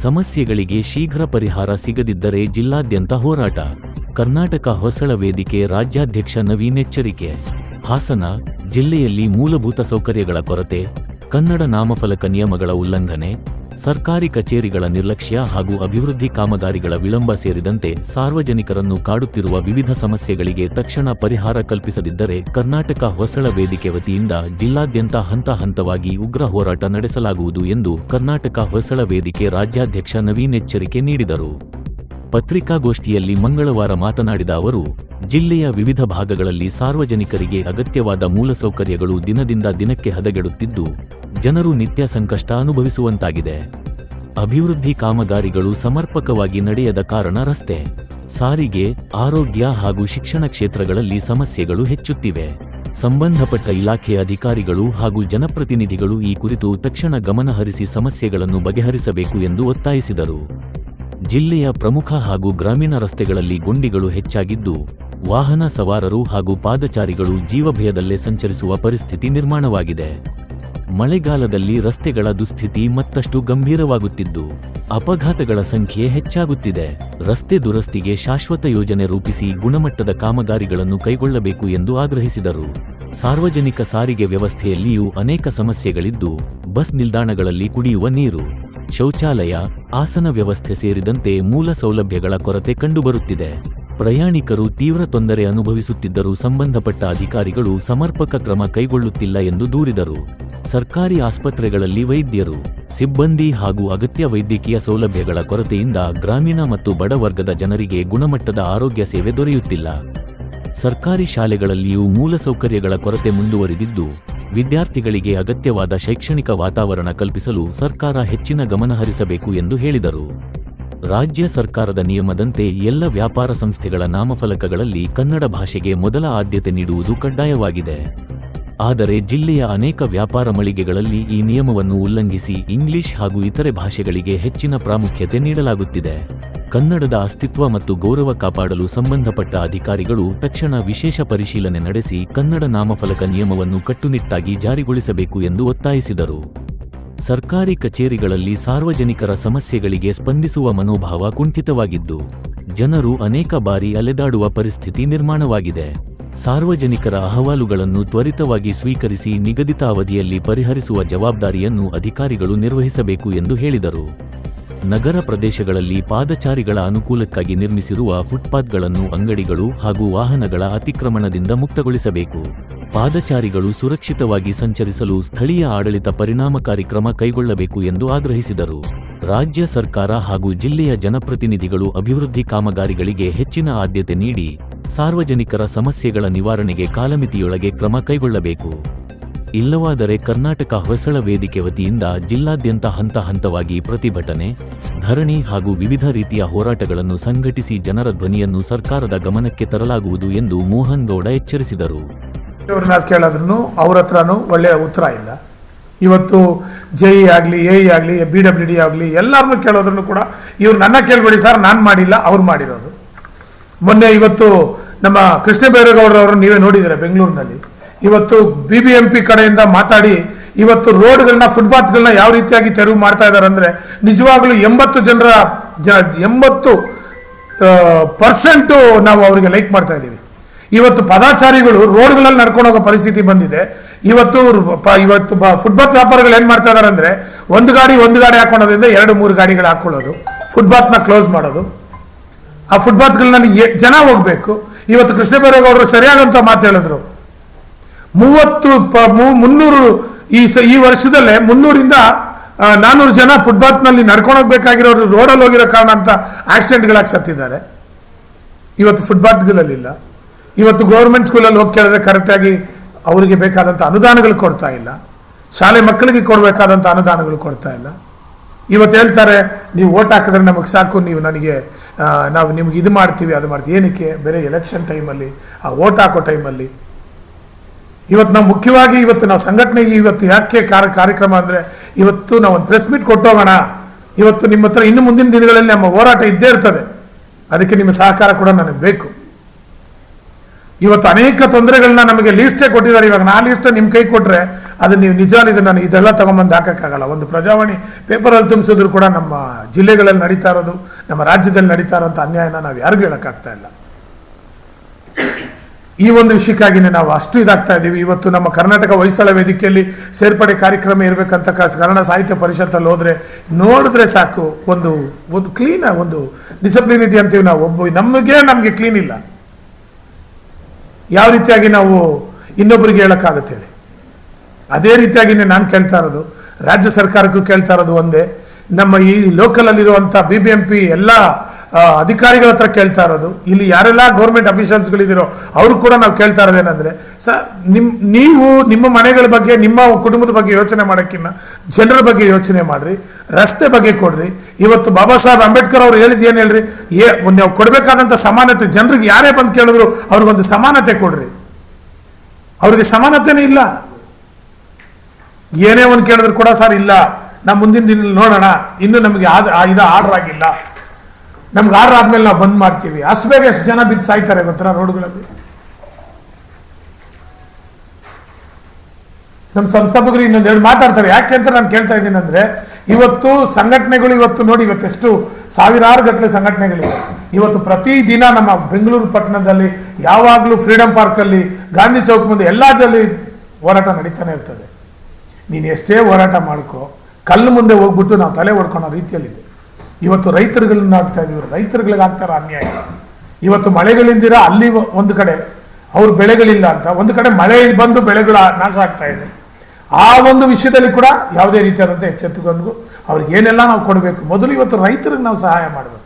ಸಮಸ್ಯೆಗಳಿಗೆ ಶೀಘ್ರ ಪರಿಹಾರ ಸಿಗದಿದ್ದರೆ ಜಿಲ್ಲಾದ್ಯಂತ ಹೋರಾಟ. ಕರ್ನಾಟಕ ಹೊಸಳ ವೇದಿಕೆ ರಾಜ್ಯಾಧ್ಯಕ್ಷ ನವೀನ್ ಎಚ್ಚರಿಕೆ. ಹಾಸನ ಜಿಲ್ಲೆಯಲ್ಲಿ ಮೂಲಭೂತ ಸೌಕರ್ಯಗಳ ಕೊರತೆ, ಕನ್ನಡ ನಾಮಫಲಕ ನಿಯಮಗಳ ಉಲ್ಲಂಘನೆ, ಸರ್ಕಾರಿ ಕಚೇರಿಗಳ ನಿರ್ಲಕ್ಷ್ಯ ಹಾಗೂ ಅಭಿವೃದ್ಧಿ ಕಾಮಗಾರಿಗಳ ವಿಳಂಬ ಸೇರಿದಂತೆ ಸಾರ್ವಜನಿಕರನ್ನು ಕಾಡುತ್ತಿರುವ ವಿವಿಧ ಸಮಸ್ಯೆಗಳಿಗೆ ತಕ್ಷಣ ಪರಿಹಾರ ಕಲ್ಪಿಸದಿದ್ದರೆ ಕರ್ನಾಟಕ ಹೊಸಳ ವೇದಿಕೆ ವತಿಯಿಂದ ಜಿಲ್ಲಾದ್ಯಂತ ಹಂತ ಹಂತವಾಗಿ ಉಗ್ರ ಹೋರಾಟ ನಡೆಸಲಾಗುವುದು ಎಂದು ಕರ್ನಾಟಕ ಹೊಸಳ ವೇದಿಕೆ ರಾಜ್ಯಾಧ್ಯಕ್ಷ ನವೀನ್ ಎಚ್ಚರಿಕೆ ನೀಡಿದರು. ಪತ್ರಿಕಾಗೋಷ್ಠಿಯಲ್ಲಿ ಮಂಗಳವಾರ ಮಾತನಾಡಿದ ಅವರು, ಜಿಲ್ಲೆಯ ವಿವಿಧ ಭಾಗಗಳಲ್ಲಿ ಸಾರ್ವಜನಿಕರಿಗೆ ಅಗತ್ಯವಾದ ಮೂಲಸೌಕರ್ಯಗಳು ದಿನದಿಂದ ದಿನಕ್ಕೆ ಹದಗೆಡುತ್ತಿದ್ದು, ಜನರು ನಿತ್ಯ ಸಂಕಷ್ಟ ಅನುಭವಿಸುವಂತಾಗಿದೆ. ಅಭಿವೃದ್ಧಿ ಕಾಮಗಾರಿಗಳು ಸಮರ್ಪಕವಾಗಿ ನಡೆಯದ ಕಾರಣ ರಸ್ತೆ, ಸಾರಿಗೆ, ಆರೋಗ್ಯ ಹಾಗೂ ಶಿಕ್ಷಣ ಕ್ಷೇತ್ರಗಳಲ್ಲಿ ಸಮಸ್ಯೆಗಳು ಹೆಚ್ಚುತ್ತಿವೆ. ಸಂಬಂಧಪಟ್ಟ ಇಲಾಖೆ ಅಧಿಕಾರಿಗಳು ಹಾಗೂ ಜನಪ್ರತಿನಿಧಿಗಳು ಈ ಕುರಿತು ತಕ್ಷಣ ಗಮನಹರಿಸಿ ಸಮಸ್ಯೆಗಳನ್ನು ಬಗೆಹರಿಸಬೇಕು ಎಂದು ಒತ್ತಾಯಿಸಿದರು. ಜಿಲ್ಲೆಯ ಪ್ರಮುಖ ಹಾಗೂ ಗ್ರಾಮೀಣ ರಸ್ತೆಗಳಲ್ಲಿ ಗುಂಡಿಗಳು ಹೆಚ್ಚಾಗಿದ್ದು, ವಾಹನ ಸವಾರರು ಹಾಗೂ ಪಾದಚಾರಿಗಳು ಜೀವಭಯದಲ್ಲೇ ಸಂಚರಿಸುವ ಪರಿಸ್ಥಿತಿ ನಿರ್ಮಾಣವಾಗಿದೆ. ಮಳೆಗಾಲದಲ್ಲಿ ರಸ್ತೆಗಳ ದುಸ್ಥಿತಿ ಮತ್ತಷ್ಟು ಗಂಭೀರವಾಗುತ್ತಿದ್ದು, ಅಪಘಾತಗಳ ಸಂಖ್ಯೆ ಹೆಚ್ಚಾಗುತ್ತಿದೆ. ರಸ್ತೆ ದುರಸ್ತಿಗೆ ಶಾಶ್ವತ ಯೋಜನೆ ರೂಪಿಸಿ ಗುಣಮಟ್ಟದ ಕಾಮಗಾರಿಗಳನ್ನು ಕೈಗೊಳ್ಳಬೇಕು ಎಂದು ಆಗ್ರಹಿಸಿದರು. ಸಾರ್ವಜನಿಕ ಸಾರಿಗೆ ವ್ಯವಸ್ಥೆಯಲ್ಲಿಯೂ ಅನೇಕ ಸಮಸ್ಯೆಗಳಿದ್ದು, ಬಸ್ ನಿಲ್ದಾಣಗಳಲ್ಲಿ ಕುಡಿಯುವ ನೀರು, ಶೌಚಾಲಯ, ಆಸನ ವ್ಯವಸ್ಥೆ ಸೇರಿದಂತೆ ಮೂಲ ಸೌಲಭ್ಯಗಳ ಕೊರತೆ ಕಂಡುಬರುತ್ತಿದೆ. ಪ್ರಯಾಣಿಕರು ತೀವ್ರ ತೊಂದರೆ ಅನುಭವಿಸುತ್ತಿದ್ದರೂ ಸಂಬಂಧಪಟ್ಟ ಅಧಿಕಾರಿಗಳು ಸಮರ್ಪಕ ಕ್ರಮ ಕೈಗೊಳ್ಳುತ್ತಿಲ್ಲ ಎಂದು ದೂರಿದರು. ಸರ್ಕಾರಿ ಆಸ್ಪತ್ರೆಗಳಲ್ಲಿ ವೈದ್ಯರು, ಸಿಬ್ಬಂದಿ ಹಾಗೂ ಅಗತ್ಯ ವೈದ್ಯಕೀಯ ಸೌಲಭ್ಯಗಳ ಕೊರತೆಯಿಂದ ಗ್ರಾಮೀಣ ಮತ್ತು ಬಡ ವರ್ಗದ ಜನರಿಗೆ ಗುಣಮಟ್ಟದ ಆರೋಗ್ಯ ಸೇವೆ ದೊರೆಯುತ್ತಿಲ್ಲ. ಸರ್ಕಾರಿ ಶಾಲೆಗಳಲ್ಲಿಯೂ ಮೂಲಸೌಕರ್ಯಗಳ ಕೊರತೆ ಮುಂದುವರಿದಿದ್ದು, ವಿದ್ಯಾರ್ಥಿಗಳಿಗೆ ಅಗತ್ಯವಾದ ಶೈಕ್ಷಣಿಕ ವಾತಾವರಣ ಕಲ್ಪಿಸಲು ಸರ್ಕಾರ ಹೆಚ್ಚಿನ ಗಮನ ಹರಿಸಬೇಕು ಎಂದು ಹೇಳಿದರು. ರಾಜ್ಯ ಸರ್ಕಾರದ ನಿಯಮದಂತೆ ಎಲ್ಲ ವ್ಯಾಪಾರ ಸಂಸ್ಥೆಗಳ ನಾಮಫಲಕಗಳಲ್ಲಿ ಕನ್ನಡ ಭಾಷೆಗೆ ಮೊದಲ ಆದ್ಯತೆ ನೀಡುವುದು ಕಡ್ಡಾಯವಾಗಿದೆ. ಆದರೆ ಜಿಲ್ಲೆಯ ಅನೇಕ ವ್ಯಾಪಾರ ಮಳಿಗೆಗಳಲ್ಲಿ ಈ ನಿಯಮವನ್ನು ಉಲ್ಲಂಘಿಸಿ ಇಂಗ್ಲಿಷ್ ಹಾಗೂ ಇತರೆ ಭಾಷೆಗಳಿಗೆ ಹೆಚ್ಚಿನ ಪ್ರಾಮುಖ್ಯತೆ ನೀಡಲಾಗುತ್ತಿದೆ. ಕನ್ನಡದ ಅಸ್ತಿತ್ವ ಮತ್ತು ಗೌರವ ಕಾಪಾಡಲು ಸಂಬಂಧಪಟ್ಟ ಅಧಿಕಾರಿಗಳು ತಕ್ಷಣ ವಿಶೇಷ ಪರಿಶೀಲನೆ ನಡೆಸಿ ಕನ್ನಡ ನಾಮಫಲಕ ನಿಯಮವನ್ನು ಕಟ್ಟುನಿಟ್ಟಾಗಿ ಜಾರಿಗೊಳಿಸಬೇಕು ಎಂದು ಒತ್ತಾಯಿಸಿದರು. ಸರ್ಕಾರಿ ಕಚೇರಿಗಳಲ್ಲಿ ಸಾರ್ವಜನಿಕರ ಸಮಸ್ಯೆಗಳಿಗೆ ಸ್ಪಂದಿಸುವ ಮನೋಭಾವ ಕುಂಠಿತವಾಗಿದ್ದು, ಜನರು ಅನೇಕ ಬಾರಿ ಅಲೆದಾಡುವ ಪರಿಸ್ಥಿತಿ ನಿರ್ಮಾಣವಾಗಿದೆ. ಸಾರ್ವಜನಿಕರ ಅಹವಾಲುಗಳನ್ನು ತ್ವರಿತವಾಗಿ ಸ್ವೀಕರಿಸಿ ನಿಗದಿತ ಅವಧಿಯಲ್ಲಿ ಪರಿಹರಿಸುವ ಜವಾಬ್ದಾರಿಯನ್ನು ಅಧಿಕಾರಿಗಳು ನಿರ್ವಹಿಸಬೇಕು ಎಂದು ಹೇಳಿದರು. ನಗರ ಪ್ರದೇಶಗಳಲ್ಲಿ ಪಾದಚಾರಿಗಳ ಅನುಕೂಲಕ್ಕಾಗಿ ನಿರ್ಮಿಸಿರುವ ಫುಟ್ಪಾತ್ಗಳನ್ನು ಅಂಗಡಿಗಳು ಹಾಗೂ ವಾಹನಗಳ ಅತಿಕ್ರಮಣದಿಂದ ಮುಕ್ತಗೊಳಿಸಬೇಕು. ಪಾದಚಾರಿಗಳು ಸುರಕ್ಷಿತವಾಗಿ ಸಂಚರಿಸಲು ಸ್ಥಳೀಯ ಆಡಳಿತ ಪರಿಣಾಮಕಾರಿ ಕ್ರಮ ಕೈಗೊಳ್ಳಬೇಕು ಎಂದು ಆಗ್ರಹಿಸಿದರು. ರಾಜ್ಯ ಸರ್ಕಾರ ಹಾಗೂ ಜಿಲ್ಲೆಯ ಜನಪ್ರತಿನಿಧಿಗಳು ಅಭಿವೃದ್ಧಿ ಕಾಮಗಾರಿಗಳಿಗೆ ಹೆಚ್ಚಿನ ಆದ್ಯತೆ ನೀಡಿ ಸಾರ್ವಜನಿಕರ ಸಮಸ್ಯೆಗಳ ನಿವಾರಣೆಗೆ ಕಾಲಮಿತಿಯೊಳಗೆ ಕ್ರಮ ಕೈಗೊಳ್ಳಬೇಕು. ಇಲ್ಲವಾದರೆ ಕರ್ನಾಟಕ ಹೊಸಳ ವೇದಿಕೆ ವತಿಯಿಂದ ಜಿಲ್ಲಾದ್ಯಂತ ಹಂತ ಹಂತವಾಗಿ ಪ್ರತಿಭಟನೆ, ಧರಣಿ ಹಾಗೂ ವಿವಿಧ ರೀತಿಯ ಹೋರಾಟಗಳನ್ನು ಸಂಘಟಿಸಿ ಜನರ ಧ್ವನಿಯನ್ನು ಸರ್ಕಾರದ ಗಮನಕ್ಕೆ ತರಲಾಗುವುದು ಎಂದು ಮೋಹನ್ ಗೌಡ ಎಚ್ಚರಿಸಿದರು. ಕೇಳಿದ್ರು ಅವ್ರ ಹತ್ರನೂ ಒಳ್ಳೆಯ ಉತ್ತರ ಇಲ್ಲ. ಇವತ್ತು JE ಆಗಲಿ, AE ಆಗಲಿ, BWD ಆಗಲಿ ಎಲ್ಲರನ್ನೂ ಕೇಳೋದ್ರೂ ಕೂಡ ಇವ್ರು ನನ್ನ ಕೇಳಬೇಡಿ ಸರ್, ನಾನು ಮಾಡಿಲ್ಲ, ಅವ್ರು ಮಾಡಿರೋದು. ಮೊನ್ನೆ ಇವತ್ತು ನಮ್ಮ ಕೃಷ್ಣ ಬೈರೇಗೌಡರವರು ನೀವೇ ನೋಡಿದ್ದೀರಾ ಬೆಂಗಳೂರಿನಲ್ಲಿ. ಇವತ್ತು BBMP ಕಡೆಯಿಂದ ಮಾತಾಡಿ ಇವತ್ತು ರೋಡ್ಗಳನ್ನ, ಫುಟ್ಪಾತ್ಗಳನ್ನ ಯಾವ ರೀತಿಯಾಗಿ ತೆರವು ಮಾಡ್ತಾ ಇದ್ದಾರೆ ಅಂದರೆ ನಿಜವಾಗ್ಲೂ 80% ನಾವು ಅವರಿಗೆ ಲೈಕ್ ಮಾಡ್ತಾ ಇದ್ದೀವಿ. ಇವತ್ತು ಪದಾಚಾರಿಗಳು ರೋಡ್ಗಳಲ್ಲಿ ನಡ್ಕೊಂಡು ಹೋಗೋ ಪರಿಸ್ಥಿತಿ ಬಂದಿದೆ. ಇವತ್ತು ಫುಟ್ಪಾತ್ ವ್ಯಾಪಾರಿಗಳು ಏನ್ ಮಾಡ್ತಾ ಇದಾರೆ ಅಂದ್ರೆ ಒಂದು ಗಾಡಿ ಹಾಕೊಳ್ಳೋದ್ರಿಂದ 2-3 ಗಾಡಿಗಳು ಹಾಕೊಳ್ಳೋದು, ಫುಟ್ಪಾತ್ನ ಕ್ಲೋಸ್ ಮಾಡೋದು. ಆ ಫುಟ್ಪಾತ್ಗಳನ್ನ ಜನ ಹೋಗ್ಬೇಕು. ಇವತ್ತು ಕೃಷ್ಣ ಬೈರೇಗೌಡರು ಸರಿಯಾದಂತ ಮಾತು ಹೇಳಿದ್ರು. 300 ಈ ವರ್ಷದಲ್ಲೇ 300ರಿಂದ 400 ಜನ ಫುಟ್ಪಾತ್ನಲ್ಲಿ ನಡ್ಕೊಂಡು ಹೋಗ್ಬೇಕಾಗಿರೋರು ರೋಡಲ್ಲಿ ಹೋಗಿರೋ ಕಾರಣ ಅಂತ ಆಕ್ಸಿಡೆಂಟ್ಗಳಾಗಿ ಸತ್ತಿದ್ದಾರೆ. ಇವತ್ತು ಫುಟ್ಪಾತ್ಗಳಲ್ಲಿಲ್ಲ. ಇವತ್ತು ಗೌರ್ಮೆಂಟ್ ಸ್ಕೂಲಲ್ಲಿ ಹೋಗಿ ಕೇಳಿದ್ರೆ ಕರೆಕ್ಟಾಗಿ ಅವರಿಗೆ ಬೇಕಾದಂಥ ಅನುದಾನಗಳು ಕೊಡ್ತಾ ಇಲ್ಲ. ಶಾಲೆ ಮಕ್ಕಳಿಗೆ ಕೊಡಬೇಕಾದಂಥ ಅನುದಾನಗಳು ಕೊಡ್ತಾ ಇಲ್ಲ. ಇವತ್ತು ಹೇಳ್ತಾರೆ, ನೀವು ಓಟ್ ಹಾಕಿದ್ರೆ ನಮಗೆ ಸಾಕು, ನಾವು ನಿಮ್ಗೆ ಇದು ಮಾಡ್ತೀವಿ, ಅದು ಮಾಡ್ತೀವಿ. ಏನಕ್ಕೆ? ಬೇರೆ ಎಲೆಕ್ಷನ್ ಟೈಮಲ್ಲಿ, ಆ ಓಟ್ ಹಾಕೋ ಟೈಮಲ್ಲಿ. ಇವತ್ತು ನಾವು ಮುಖ್ಯವಾಗಿ ನಾವು ಸಂಘಟನೆಗೆ ಇವತ್ತು ಯಾಕೆ ಕಾರ್ಯಕ್ರಮ ಅಂದರೆ ಇವತ್ತು ನಾವು ಒಂದು ಪ್ರೆಸ್ ಮೀಟ್ ಕೊಟ್ಟೋಗೋಣ. ಇವತ್ತು ನಿಮ್ಮ ಹತ್ರ ಇನ್ನು ಮುಂದಿನ ದಿನಗಳಲ್ಲಿ ನಮ್ಮ ಹೋರಾಟ ಇದ್ದೇ ಇರ್ತದೆ. ಅದಕ್ಕೆ ನಿಮ್ಮ ಸಹಕಾರ ಕೂಡ ನನಗೆ ಬೇಕು. ಇವತ್ತು ಅನೇಕ ತೊಂದರೆಗಳನ್ನ ನಮಗೆ ಲೀಸ್ಟೇ ಕೊಟ್ಟಿದ್ದಾರೆ. ಇವಾಗ ಆ ಲೀಸ್ಟ್ ನಿಮ್ಮ ಕೈ ಕೊಟ್ಟರೆ ಅದು ನೀವು ನಿಜವಾದ ನಾನು ಇದೆಲ್ಲ ತಗೊಂಬಂದು ಹಾಕೋಕ್ಕಾಗಲ್ಲ. ಒಂದು ಪ್ರಜಾವಾಣಿ ಪೇಪರಲ್ಲಿ ತುಂಬಿಸಿದ್ರು ಕೂಡ ನಮ್ಮ ಜಿಲ್ಲೆಗಳಲ್ಲಿ ನಡೀತಾ ಇರೋದು, ನಮ್ಮ ರಾಜ್ಯದಲ್ಲಿ ನಡೀತಾ ಇರೋಂಥ ಅನ್ಯಾಯನ ನಾವು ಯಾರಿಗೂ ಹೇಳೋಕ್ಕಾಗ್ತಾ ಇಲ್ಲ. ಈ ಒಂದು ವಿಷಯಕ್ಕಾಗಿನೇ ನಾವು ಅಷ್ಟು ಇದಾಗ್ತಾ ಇದ್ದೀವಿ. ಇವತ್ತು ನಮ್ಮ ಕರ್ನಾಟಕ ಹೊಯ್ಸಳ ವೇದಿಕೆಯಲ್ಲಿ ಸೇರ್ಪಡೆ ಕಾರ್ಯಕ್ರಮ ಇರಬೇಕಂತ ಕನ್ನಡ ಸಾಹಿತ್ಯ ಪರಿಷತ್ತಲ್ಲಿ ಹೋದ್ರೆ ನೋಡಿದ್ರೆ ಸಾಕು, ಒಂದು ಕ್ಲೀನ್, ಒಂದು ಡಿಸಿಪ್ಲಿನಿಟಿ ಅಂತೀವಿ ನಾವು. ನಮಗೆ ಕ್ಲೀನ್ ಇಲ್ಲ. ಯಾವ ರೀತಿಯಾಗಿ ನಾವು ಇನ್ನೊಬ್ಬರಿಗೆ ಹೇಳೋಕ್ಕಾಗುತ್ತೆ ಹೇಳಿ? ಅದೇ ರೀತಿಯಾಗಿನೇ ನಾನು ಕೇಳ್ತಾ ಇರೋದು, ರಾಜ್ಯ ಸರ್ಕಾರಕ್ಕೂ ಕೇಳ್ತಾ ಇರೋದು ಒಂದೇ, ನಮ್ಮ ಈ ಲೋಕಲಲ್ಲಿರುವಂಥ BBMP ಎಲ್ಲ ಅಧಿಕಾರಿಗಳ ಹತ್ರ ಕೇಳ್ತಾ ಇರೋದು, ಇಲ್ಲಿ ಯಾರೆಲ್ಲ ಗೌರ್ಮೆಂಟ್ ಅಫಿಷಿಯಲ್ಸ್ಗಳಿದ್ದೀರೋ ಅವರು ಕೂಡ ನಾವು ಕೇಳ್ತಾ ಇರೋದೇನೆಂದರೆ, ನೀವು ನಿಮ್ಮ ಮನೆಗಳ ಬಗ್ಗೆ, ನಿಮ್ಮ ಕುಟುಂಬದ ಬಗ್ಗೆ ಯೋಚನೆ ಮಾಡೋಕ್ಕಿಂತ ಜನರ ಬಗ್ಗೆ ಯೋಚನೆ ಮಾಡ್ರಿ, ರಸ್ತೆ ಬಗ್ಗೆ ಕೊಡ್ರಿ. ಇವತ್ತು ಬಾಬಾ ಸಾಹೇಬ್ ಅಂಬೇಡ್ಕರ್ ಅವರು ಹೇಳಿದ್ ಏನು ಹೇಳ್ರಿ, ನೀವು ಕೊಡಬೇಕಾದಂಥ ಸಮಾನತೆ, ಜನರಿಗೆ ಯಾರೇ ಬಂದು ಕೇಳಿದ್ರು ಅವ್ರಿಗೊಂದು ಸಮಾನತೆ ಕೊಡ್ರಿ. ಅವ್ರಿಗೆ ಸಮಾನತೆನೇ ಇಲ್ಲ. ಏನೇ ಒಂದು ಕೇಳಿದ್ರು ಕೂಡ ಸರ್ ಇಲ್ಲ, ನಾವು ಮುಂದಿನ ದಿನ ನೋಡೋಣ, ಇನ್ನು ನಮಗೆ ಇದು ಆರ್ಡರ್ ಆಗಿಲ್ಲ, ನಮ್ಗೆ ಆರ್ಡರ್ ಆದ್ಮೇಲೆ ನಾವು ಬಂದ್ ಮಾಡ್ತೀವಿ. ಅಷ್ಟು ಬೇಗ ಎಷ್ಟು ಜನ ಬಿದ್ದು ಸಾಯ್ತಾರೆ ಗೊತ್ತರ ರೋಡ್ಗಳಲ್ಲಿ. ನಮ್ಮ ಸಂಸ್ಥಾಪಕರು ಇನ್ನೊಂದೆರಡು ಮಾತಾಡ್ತಾರೆ. ಯಾಕೆ ಅಂತ ನಾನು ಕೇಳ್ತಾ ಇದ್ದೀನಿ ಅಂದ್ರೆ, ಇವತ್ತು ಸಂಘಟನೆಗಳು ಇವತ್ತು ಎಷ್ಟು ಸಾವಿರಾರು ಗಟ್ಟಲೆ ಸಂಘಟನೆಗಳಿವೆ. ಇವತ್ತು ಪ್ರತಿ ದಿನ ನಮ್ಮ ಬೆಂಗಳೂರು ಪಟ್ಟಣದಲ್ಲಿ ಯಾವಾಗಲೂ ಫ್ರೀಡಂ ಪಾರ್ಕ್ ಅಲ್ಲಿ, ಗಾಂಧಿ ಚೌಕ್ ಮುಂದೆ ಎಲ್ಲದಲ್ಲಿ ಹೋರಾಟ ನಡೀತಾನೆ ಇರ್ತದೆ. ನೀನು ಎಷ್ಟೇ ಹೋರಾಟ ಮಾಡ್ಕೋ, ಕಲ್ಲು ಮುಂದೆ ಹೋಗ್ಬಿಟ್ಟು ನಾವು ತಲೆ ಹೊಡ್ಕೊಳೋ ರೀತಿಯಲ್ಲಿದೆ. ಇವತ್ತು ರೈತರುಗಳನ್ನ ಆಗ್ತಾ ಇದೀವಿ, ರೈತರುಗಳಿಗೆ ಆಗ್ತಾರ ಅನ್ಯಾಯ. ಇವತ್ತು ಮಳೆಗಳಿಲ್ದಿರ ಅಲ್ಲಿ ಒಂದು ಕಡೆ ಅವ್ರ ಬೆಳೆಗಳಿಲ್ಲ ಅಂತ, ಒಂದು ಕಡೆ ಮಳೆ ಬಂದು ಬೆಳೆಗಳ ನಾಶ ಆಗ್ತಾ ಇದೆ. ಆ ಒಂದು ವಿಷಯದಲ್ಲಿ ಕೂಡ ಯಾವುದೇ ರೀತಿಯಾದಂಥ ಎಚ್ಚೆತ್ತುಕೊಂಡು ಅವ್ರಿಗೆ ಏನೆಲ್ಲ ನಾವು ಕೊಡಬೇಕು. ಮೊದಲು ಇವತ್ತು ರೈತರಿಗೆ ನಾವು ಸಹಾಯ ಮಾಡಬೇಕು.